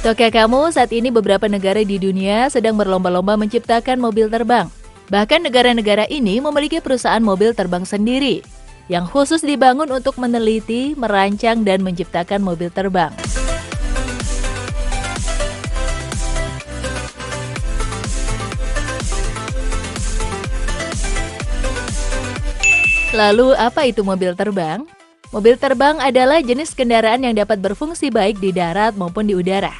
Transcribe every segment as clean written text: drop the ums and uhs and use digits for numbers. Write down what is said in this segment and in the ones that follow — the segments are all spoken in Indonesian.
Tahukah kamu, saat ini beberapa negara di dunia sedang berlomba-lomba menciptakan mobil terbang. Bahkan negara-negara ini memiliki perusahaan mobil terbang sendiri, yang khusus dibangun untuk meneliti, merancang, dan menciptakan mobil terbang. Lalu, apa itu mobil terbang? Mobil terbang adalah jenis kendaraan yang dapat berfungsi baik di darat maupun di udara.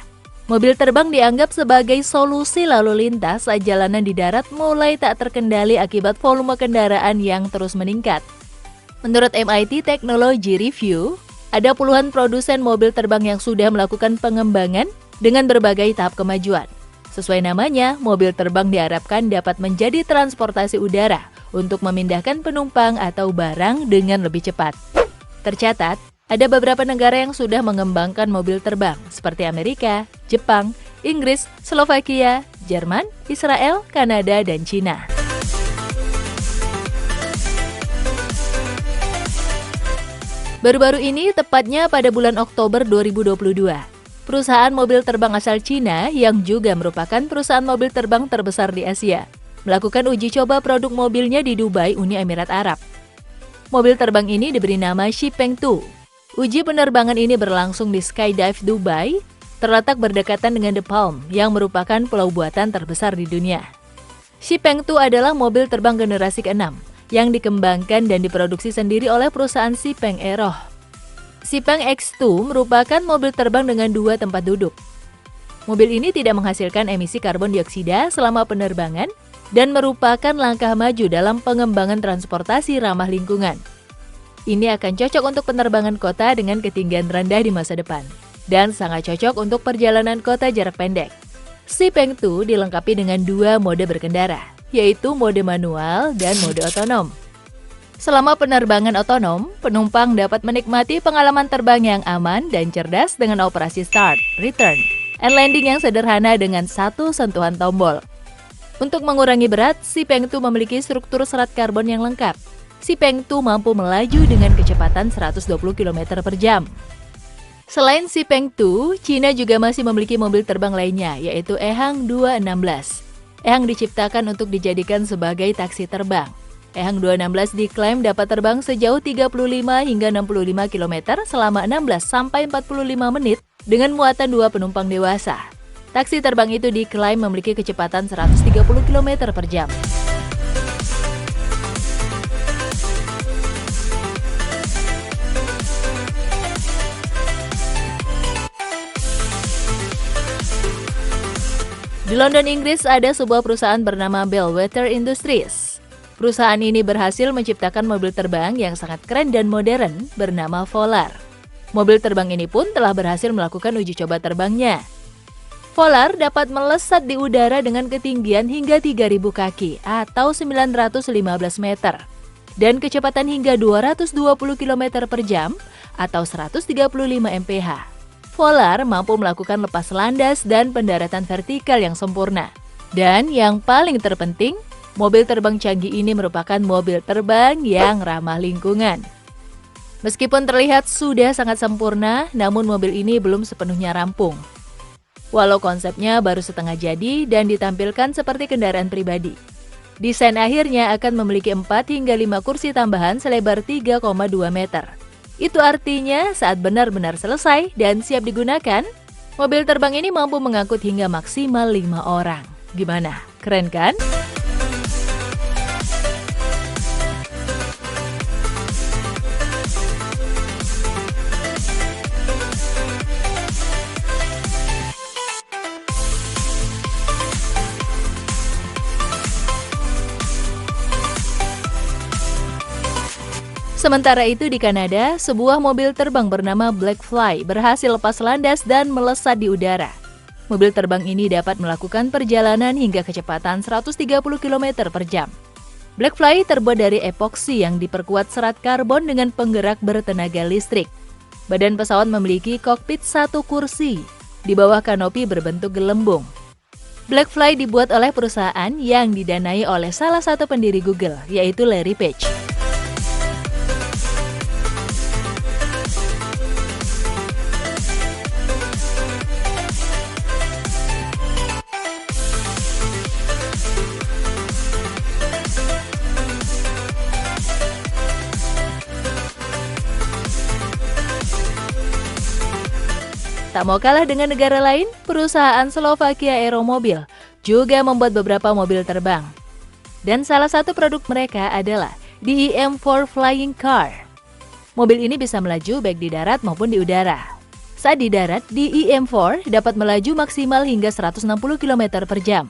Mobil terbang dianggap sebagai solusi lalu lintas saat jalanan di darat mulai tak terkendali akibat volume kendaraan yang terus meningkat. Menurut MIT Technology Review, ada puluhan produsen mobil terbang yang sudah melakukan pengembangan dengan berbagai tahap kemajuan. Sesuai namanya, mobil terbang diharapkan dapat menjadi transportasi udara untuk memindahkan penumpang atau barang dengan lebih cepat. Tercatat, ada beberapa negara yang sudah mengembangkan mobil terbang, seperti Amerika, Jepang, Inggris, Slovakia, Jerman, Israel, Kanada, dan Cina. Baru-baru ini, tepatnya pada bulan Oktober 2022, perusahaan mobil terbang asal Cina yang juga merupakan perusahaan mobil terbang terbesar di Asia, melakukan uji coba produk mobilnya di Dubai, Uni Emirat Arab. Mobil terbang ini diberi nama Xipeng 2. Uji penerbangan ini berlangsung di Skydive Dubai, terletak berdekatan dengan The Palm, yang merupakan pulau buatan terbesar di dunia. Xipeng 2 adalah mobil terbang generasi ke-6, yang dikembangkan dan diproduksi sendiri oleh perusahaan Xipeng Aero. Xipeng X2 merupakan mobil terbang dengan 2 tempat duduk. Mobil ini tidak menghasilkan emisi karbon dioksida selama penerbangan dan merupakan langkah maju dalam pengembangan transportasi ramah lingkungan. Ini akan cocok untuk penerbangan kota dengan ketinggian rendah di masa depan, dan sangat cocok untuk perjalanan kota jarak pendek. Xipeng 2 dilengkapi dengan 2 mode berkendara, yaitu mode manual dan mode otonom. Selama penerbangan otonom, penumpang dapat menikmati pengalaman terbang yang aman dan cerdas dengan operasi start, return, and landing yang sederhana dengan satu sentuhan tombol. Untuk mengurangi berat, Xipeng 2 memiliki struktur serat karbon yang lengkap. Xipeng 2 mampu melaju dengan kecepatan 120 km per jam. Selain Xipeng 2, Cina juga masih memiliki mobil terbang lainnya, yaitu EHang 216. EHang diciptakan untuk dijadikan sebagai taksi terbang. EHang 216 diklaim dapat terbang sejauh 35 hingga 65 km selama 16 sampai 45 menit dengan muatan 2 penumpang dewasa. Taksi terbang itu diklaim memiliki kecepatan 130 km per jam. Di London, Inggris, ada sebuah perusahaan bernama Bellwether Industries. Perusahaan ini berhasil menciptakan mobil terbang yang sangat keren dan modern bernama Volar. Mobil terbang ini pun telah berhasil melakukan uji coba terbangnya. Volar dapat melesat di udara dengan ketinggian hingga 3.000 kaki atau 915 meter dan kecepatan hingga 220 km per jam atau 135 mph. Volar mampu melakukan lepas landas dan pendaratan vertikal yang sempurna. Dan yang paling terpenting, mobil terbang canggih ini merupakan mobil terbang yang ramah lingkungan. Meskipun terlihat sudah sangat sempurna, namun mobil ini belum sepenuhnya rampung. Walau konsepnya baru setengah jadi dan ditampilkan seperti kendaraan pribadi. Desain akhirnya akan memiliki 4 hingga 5 kursi tambahan selebar 3,2 meter. Itu artinya saat benar-benar selesai dan siap digunakan, mobil terbang ini mampu mengangkut hingga maksimal 5 orang. Gimana? Keren kan? Sementara itu di Kanada, sebuah mobil terbang bernama Blackfly berhasil lepas landas dan melesat di udara. Mobil terbang ini dapat melakukan perjalanan hingga kecepatan 130 km per jam. Blackfly terbuat dari epoksi yang diperkuat serat karbon dengan penggerak bertenaga listrik. Badan pesawat memiliki kokpit 1 kursi, di bawah kanopi berbentuk gelembung. Blackfly dibuat oleh perusahaan yang didanai oleh salah satu pendiri Google, yaitu Larry Page. Tak mau kalah dengan negara lain, perusahaan Slovakia Aeromobil juga membuat beberapa mobil terbang. Dan salah satu produk mereka adalah DEM4 Flying Car. Mobil ini bisa melaju baik di darat maupun di udara. Saat di darat, DEM4 dapat melaju maksimal hingga 160 km per jam.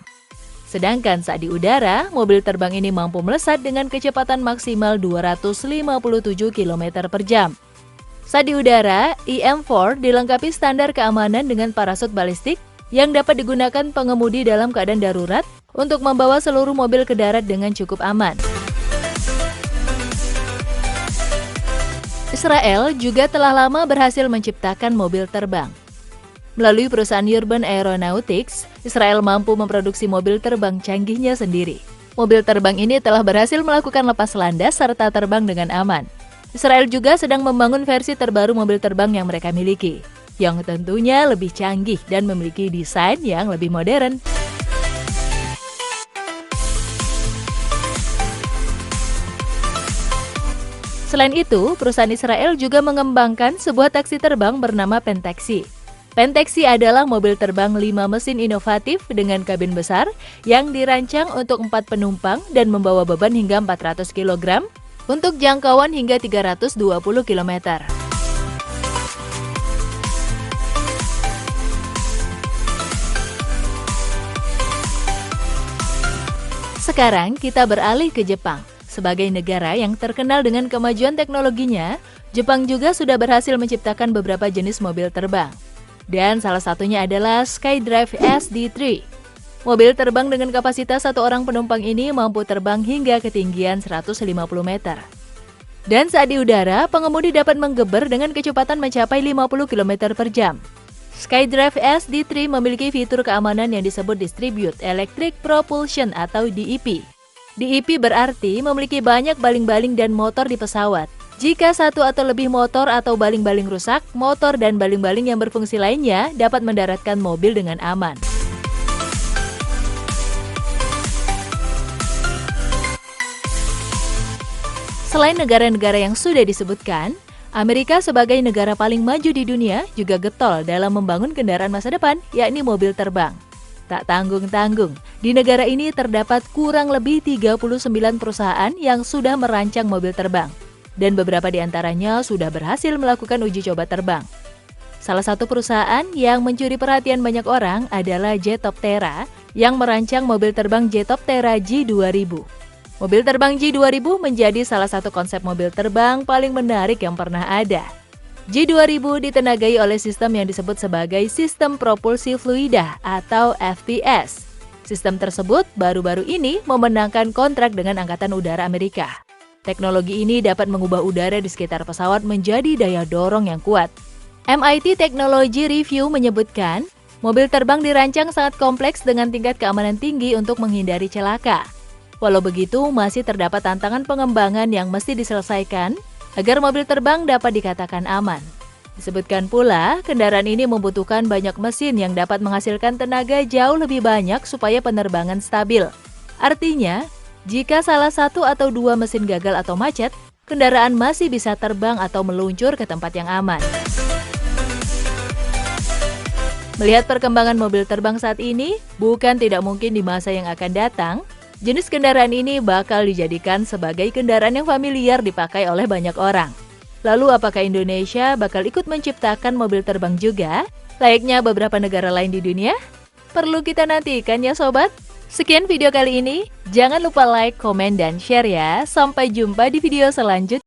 Sedangkan saat di udara, mobil terbang ini mampu melesat dengan kecepatan maksimal 257 km per jam. Saat di udara, EM4 dilengkapi standar keamanan dengan parasut balistik yang dapat digunakan pengemudi dalam keadaan darurat untuk membawa seluruh mobil ke darat dengan cukup aman. Israel juga telah lama berhasil menciptakan mobil terbang. Melalui perusahaan Urban Aeronautics, Israel mampu memproduksi mobil terbang canggihnya sendiri. Mobil terbang ini telah berhasil melakukan lepas landas serta terbang dengan aman. Israel juga sedang membangun versi terbaru mobil terbang yang mereka miliki, yang tentunya lebih canggih dan memiliki desain yang lebih modern. Selain itu, perusahaan Israel juga mengembangkan sebuah taksi terbang bernama Pentaxi. Pentaxi adalah mobil terbang 5 mesin inovatif dengan kabin besar yang dirancang untuk 4 penumpang dan membawa beban hingga 400 kg untuk jangkauan hingga 320 km. Sekarang kita beralih ke Jepang. Sebagai negara yang terkenal dengan kemajuan teknologinya, Jepang juga sudah berhasil menciptakan beberapa jenis mobil terbang. Dan salah satunya adalah SkyDrive SD3. Mobil terbang dengan kapasitas 1 orang penumpang ini mampu terbang hingga ketinggian 150 meter. Dan saat di udara, pengemudi dapat menggeber dengan kecepatan mencapai 50 km per jam. SkyDrive SD3 memiliki fitur keamanan yang disebut Distributed Electric Propulsion atau DEP. DEP berarti memiliki banyak baling-baling dan motor di pesawat. Jika satu atau lebih motor atau baling-baling rusak, motor dan baling-baling yang berfungsi lainnya dapat mendaratkan mobil dengan aman. Selain negara-negara yang sudah disebutkan, Amerika sebagai negara paling maju di dunia juga getol dalam membangun kendaraan masa depan, yakni mobil terbang. Tak tanggung-tanggung, di negara ini terdapat kurang lebih 39 perusahaan yang sudah merancang mobil terbang. Dan beberapa di antaranya sudah berhasil melakukan uji coba terbang. Salah satu perusahaan yang mencuri perhatian banyak orang adalah Jetoptera yang merancang mobil terbang Jetoptera G2000. Mobil terbang G2000 menjadi salah satu konsep mobil terbang paling menarik yang pernah ada. G2000 ditenagai oleh sistem yang disebut sebagai Sistem Propulsi Fluida atau FPS. Sistem tersebut baru-baru ini memenangkan kontrak dengan Angkatan Udara Amerika. Teknologi ini dapat mengubah udara di sekitar pesawat menjadi daya dorong yang kuat. MIT Technology Review menyebutkan, mobil terbang dirancang sangat kompleks dengan tingkat keamanan tinggi untuk menghindari celaka. Walau begitu, masih terdapat tantangan pengembangan yang mesti diselesaikan agar mobil terbang dapat dikatakan aman. Disebutkan pula, kendaraan ini membutuhkan banyak mesin yang dapat menghasilkan tenaga jauh lebih banyak supaya penerbangan stabil. Artinya, jika salah satu atau 2 mesin gagal atau macet, kendaraan masih bisa terbang atau meluncur ke tempat yang aman. Melihat perkembangan mobil terbang saat ini, bukan tidak mungkin di masa yang akan datang, jenis kendaraan ini bakal dijadikan sebagai kendaraan yang familiar dipakai oleh banyak orang. Lalu apakah Indonesia bakal ikut menciptakan mobil terbang juga, layaknya beberapa negara lain di dunia? Perlu kita nantikan ya sobat. Sekian video kali ini, jangan lupa like, komen, dan share ya. Sampai jumpa di video selanjutnya.